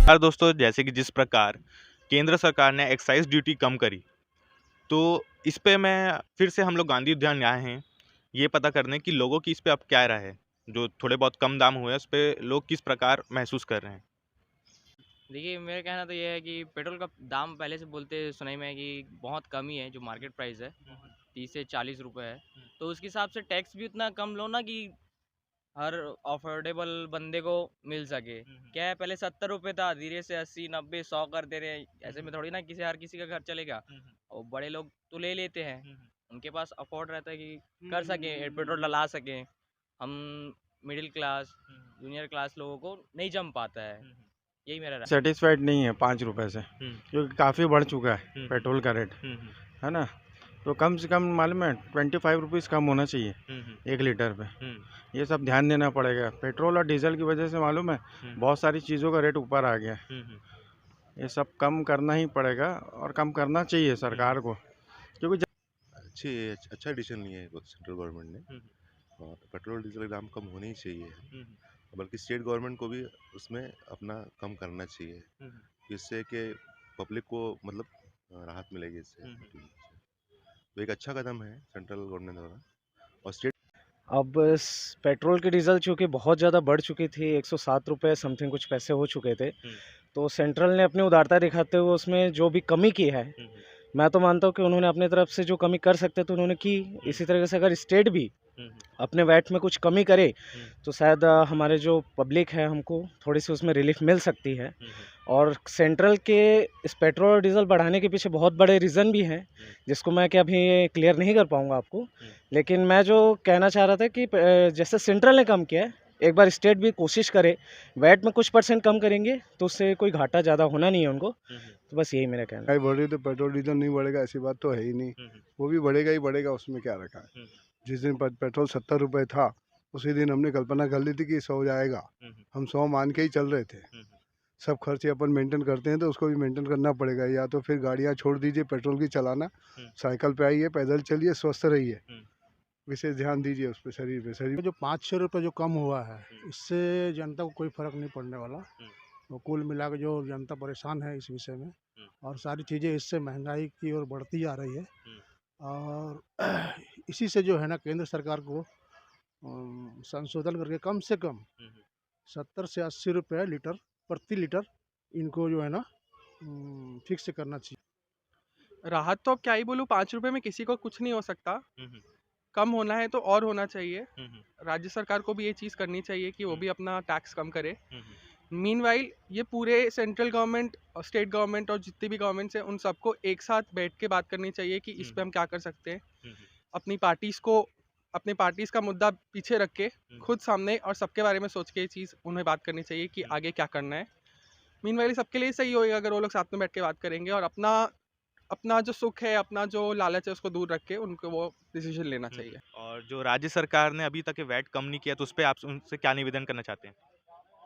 यार दोस्तों, जैसे कि जिस प्रकार केंद्र सरकार ने एक्साइज ड्यूटी कम करी, तो इस पे मैं फिर से हम लोग गांधी उद्यान आए हैं, ये पता करने कि लोगों की इस पे अब क्या राय है। जो थोड़े बहुत कम दाम हुए, उस पे लोग किस प्रकार महसूस कर रहे हैं। देखिए, मेरा कहना तो ये है कि पेट्रोल का दाम पहले से बोलते सुनाई में है कि बहुत कम ही है, जो मार्केट प्राइस है 30 से 40 रुपए है। तो उसके हिसाब से टैक्स भी उतना कम लो ना कि हर अफोर्डेबल बंदे को मिल सके। क्या है, पहले 70 रुपए था, धीरे से 80 90 100 कर दे रहे हैं। ऐसे में थोड़ी ना किसी हर किसी का घर चलेगा। और बड़े लोग तो ले लेते हैं, उनके पास अफोर्ड रहता है कि कर सके, पेट्रोल डला सके। हम मिडिल क्लास जूनियर क्लास लोगों को नहीं जम पाता है। यही मेरा राय। सेटिस्फाइड नहीं है 5 रुपए से, क्योंकि काफ़ी बढ़ चुका है पेट्रोल का रेट, है ना। तो कम से कम मालूम है 25 रुपीज़ कम होना चाहिए 1 लीटर पे। ये सब ध्यान देना पड़ेगा। पेट्रोल और डीजल की वजह से मालूम है बहुत सारी चीज़ों का रेट ऊपर आ गया है। ये सब कम करना ही पड़ेगा और कम करना चाहिए सरकार को, क्योंकि अच्छा डिसीजन लिया है सेंट्रल गवर्नमेंट ने। और पेट्रोल डीजल के दाम कम होने ही चाहिए, बल्कि स्टेट गवर्नमेंट को भी उसमें अपना कम करना चाहिए, जिससे कि पब्लिक को मतलब राहत मिलेगी इससे। तो एक अच्छा कदम है सेंट्रल गवर्नमेंट द्वारा। और स्टेट अब पेट्रोल की डीज़ल चूँकि बहुत ज़्यादा बढ़ चुकी थी, 107 रुपए समथिंग कुछ पैसे हो चुके थे। तो सेंट्रल ने अपनी उदारता दिखाते हुए उसमें जो भी कमी की है, मैं तो मानता हूँ कि उन्होंने अपनी तरफ से जो कमी कर सकते थे उन्होंने की। इसी तरीके से अगर स्टेट भी अपने वैट में कुछ कमी करे तो शायद हमारे जो पब्लिक है हमको थोड़ी सी उसमें रिलीफ मिल सकती है। और सेंट्रल के इस पेट्रोल और डीज़ल बढ़ाने के पीछे बहुत बड़े रीज़न भी हैं, जिसको मैं क्या अभी क्लियर नहीं कर पाऊँगा आपको। लेकिन मैं जो कहना चाह रहा था कि जैसे सेंट्रल ने कम किया है, एक बार स्टेट भी कोशिश करे, वैट में कुछ परसेंट कम करेंगे तो उससे कोई घाटा ज़्यादा होना नहीं है उनको। तो बस यही मेरा कहना है। महंगाई बढ़ रही तो पेट्रोल डीजल नहीं बढ़ेगा, ऐसी बात तो है ही नहीं। वो भी बढ़ेगा ही बढ़ेगा, उसमें क्या रखा है। जिस दिन पेट्रोल 70 रुपए था, उसी दिन हमने कल्पना कर ली थी कि 100 जाएगा। हम 100 मान के ही चल रहे थे। सब खर्चे अपन मेंटेन करते हैं तो उसको भी मेंटेन करना पड़ेगा। या तो फिर गाड़ियाँ छोड़ दीजिए पेट्रोल की चलाना, साइकिल पे आइए, पैदल चलिए, स्वस्थ रहिए। विशेष ध्यान दीजिए उस पर, शरीर पे। शरीर जो 5-6 रुपये जो कम हुआ है, इससे जनता को कोई फर्क नहीं पड़ने वाला। तो कुल मिला के जो जनता परेशान है इस विषय में, और सारी चीज़ें इससे महंगाई की ओर बढ़ती जा रही है। और इसी से जो है ना, केंद्र सरकार को संशोधन करके कम से कम 70 से 80 रुपये लीटर प्रति लीटर इनको जो है ना फिक्स करना चाहिए। राहत तो अब क्या ही बोलूँ, 5 रुपए में किसी को कुछ नहीं हो सकता। कम होना है तो और होना चाहिए। राज्य सरकार को भी ये चीज़ करनी चाहिए कि वो भी अपना टैक्स कम करे। मीनवाइल ये पूरे सेंट्रल गवर्नमेंट और स्टेट गवर्नमेंट और जितनी भी गवर्नमेंट्स हैं, उन सबको एक साथ बैठ के बात करनी चाहिए कि इस पे हम क्या कर सकते हैं। अपनी पार्टीज का मुद्दा पीछे रख के खुद सामने और सबके बारे में सोच के ये चीज़ उन्हें बात करनी चाहिए कि आगे क्या करना है। मीनवाइल सबके लिए सही होएगा अगर वो लोग साथ में बैठ के बात करेंगे और अपना जो सुख है, अपना जो लालच है, उसको दूर रख के उनको वो डिसीजन लेना चाहिए। और जो राज्य सरकार ने अभी तक वैट कम नहीं किया, तो उस पर आप उनसे क्या निवेदन करना चाहते हैं।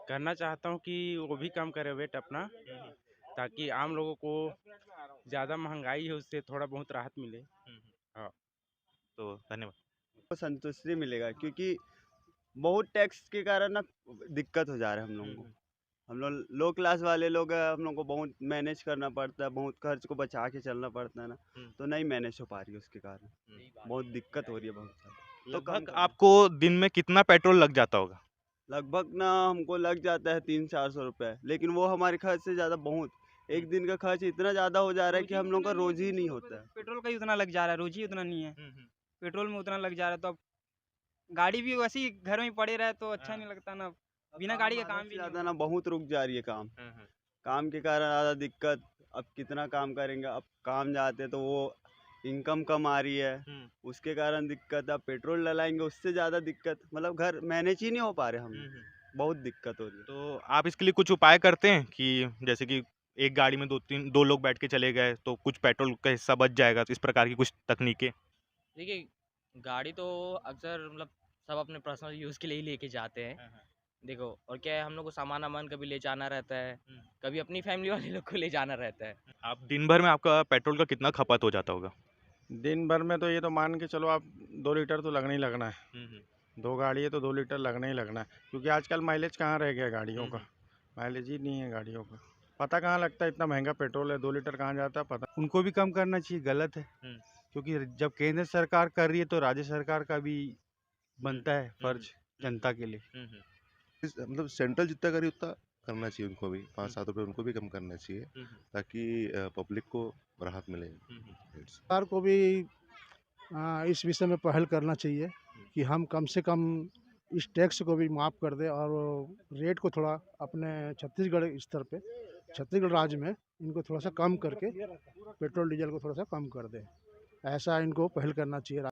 करना चाहता हूँ कि वो भी कम करे वेट अपना, ताकि आम लोगों को ज़्यादा महंगाई है उससे थोड़ा बहुत राहत मिले। हाँ, तो धन्यवाद। को संतुष्टि मिलेगा, क्योंकि बहुत टैक्स के कारण ना दिक्कत हो जा रहा है हम लोगों को। हम लोग लो क्लास वाले लोग हैं, हम लोग को बहुत मैनेज करना पड़ता है, बहुत खर्च को बचा के चलना पड़ता है ना। तो नहीं मैनेज हो पा रही है, उसके कारण बहुत दिक्कत हो रही है बहुत सारी। तो कम लगभग करो। आपको दिन में कितना पेट्रोल लग जाता होगा। लगभग ना हमको लग जाता है 300-400 रुपये, लेकिन वो हमारे खर्च से ज़्यादा बहुत। एक दिन का खर्च इतना ज़्यादा हो जा रहा है कि हम लोग का रोज ही नहीं होता है। पेट्रोल का ही उतना लग जा रहा है, रोज ही उतना नहीं है। पेट्रोल में उतना लग जा रहा है, तो अब गाड़ी भी वैसे ही घर में पड़े रहे तो अच्छा नहीं लगता ना। बिना गाड़ी का काम भी ज़्यादा ना बहुत रुक जा रही है काम। काम के कारण ज़्यादा दिक्कत। अब कितना काम करेंगे, अब काम जाते तो वो इनकम कम आ रही है, उसके कारण दिक्कत। अब पेट्रोल डलाएंगे उससे ज़्यादा दिक्कत, मतलब घर मैनेज ही नहीं हो पा रहे हम। बहुत दिक्कत हो रही है। तो आप इसके लिए कुछ उपाय करते हैं कि जैसे कि एक गाड़ी में दो लोग बैठ के चले गए तो कुछ पेट्रोल का हिस्सा बच जाएगा, तो इस प्रकार की कुछ तकनीकें। देखिए, गाड़ी तो अक्सर मतलब सब अपने पर्सनल यूज़ के लिए ही लेके जाते हैं। देखो, और क्या है, हम लोग को सामान कभी ले जाना रहता है, कभी अपनी फैमिली वाले लोग को ले जाना रहता है। आप दिन भर में आपका पेट्रोल का कितना खपत हो जाता होगा। दिन भर में तो ये तो मान के चलो आप 2 लीटर तो लगना ही लगना है। 2 गाड़ी है तो 2 लीटर लगना ही लगना है, क्योंकि आजकल माइलेज कहाँ रह गया गाड़ियों का। माइलेज ही नहीं है गाड़ियों का। पता कहाँ लगता है, इतना महंगा पेट्रोल है, 2 लीटर कहाँ जाता है पता। उनको भी कम करना चाहिए, गलत है। क्योंकि जब केंद्र सरकार कर रही है तो राज्य सरकार का भी बनता है फर्ज जनता के लिए। मतलब सेंट्रल जितना करे उतना करना चाहिए उनको भी, 5-7 रुपये उनको भी कम करना चाहिए ताकि पब्लिक को राहत मिले। सरकार को भी इस विषय में पहल करना चाहिए कि हम कम से कम इस टैक्स को भी माफ़ कर दें और रेट को थोड़ा अपने छत्तीसगढ़ स्तर पे, छत्तीसगढ़ राज्य में इनको थोड़ा सा कम करके पेट्रोल डीजल को थोड़ा सा कम कर दें। ऐसा इनको पहल करना चाहिए।